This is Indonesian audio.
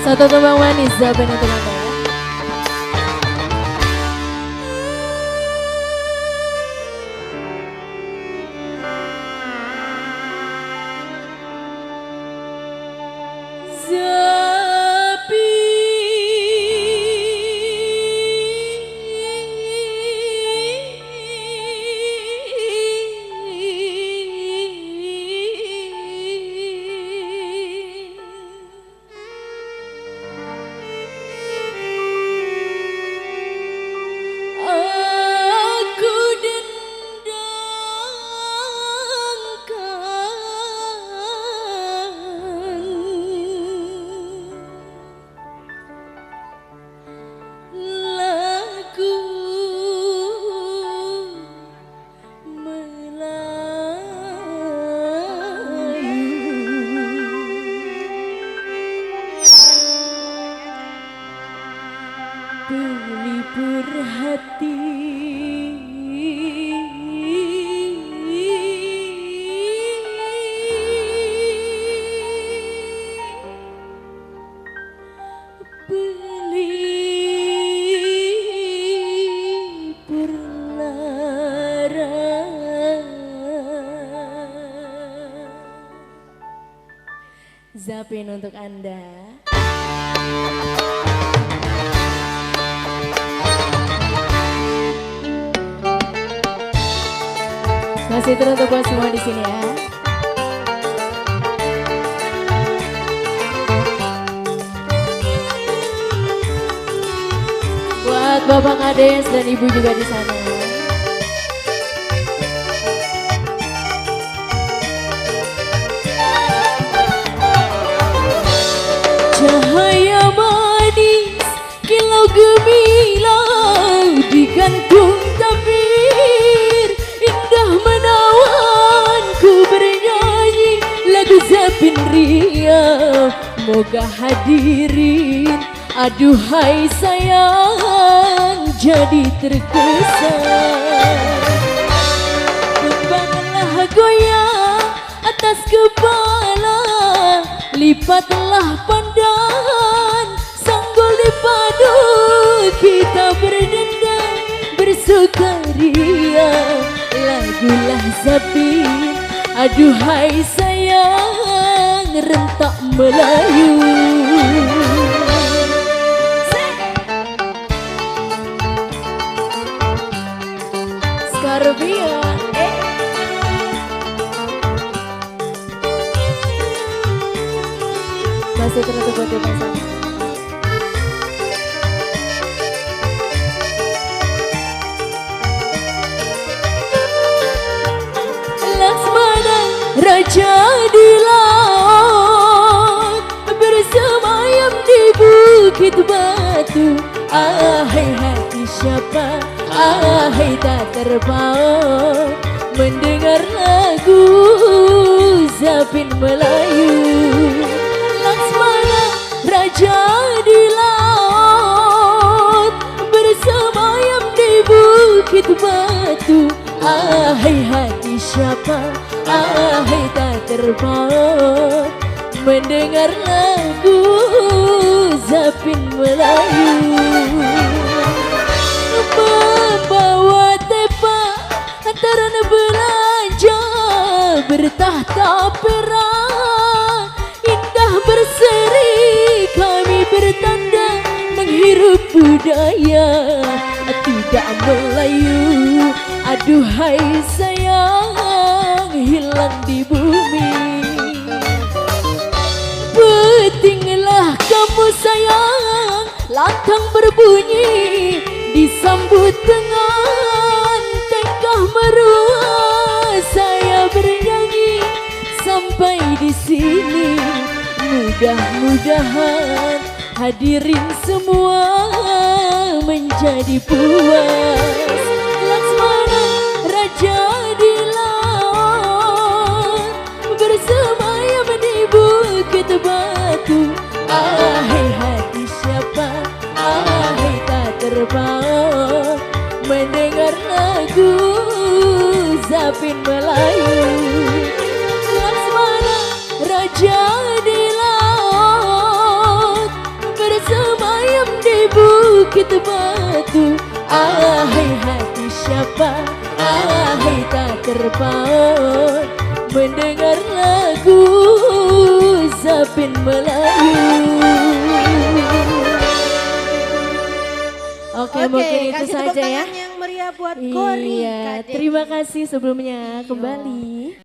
Satu tembang manis Zapin untuk Anda. Pelipur hati pelipur lara Zapin untuk Anda. Masih terus buat semua di sini ya. Buat Bapak Kades dan Ibu juga di sana. Cahaya manis kilau gemilang digantung tabir indah menawanku bernyanyi lagu Zapin Ria. Moga hadirin aduhai sayang jadi terkesan. Kembanglah goyang atas kepala, lipatlah pandangan, sanggul dipadu kita berdendang bersukaria. Lagulah Zapin aduhai sayang rentak Melayu. Skarbian masih tertutup buat Mas. Laksmana raja di laut bersemayam di bukit batu. Ahai hati siapa, ahai tak terpaut mendengar lagu Zapin Melayu. Laksmana raja di laut bersemayam di bukit batu. Ahai hati siapa, ahai tak terpaut mendengar lagu Zapin Melayu. Membawa tepak antara belanja bertahta perak indah berseri kami bertanda menghirup budaya tidak Melayu. Aduhai sayang hilang di bumi. Petinglah kamu sayang lantang berbunyi disambut dengan tengkah meruah. Saya bernyanyi sampai di sini. Mudah-mudahan hadirin semua menjadi puas. Laksmana raja di laut bersemayam di bukit batu. Ahai hati siapa, ahai tak terpaut mendengar lagu Zapin Melayu. Laksmana raja di laut bukit batu. Ahai hati siapa, ahai tak terpaut mendengar lagu Zapin Melayu. Oke, mungkin itu saja ya. Yang meriah buat Kori. Iya, terima kasih sebelumnya kembali.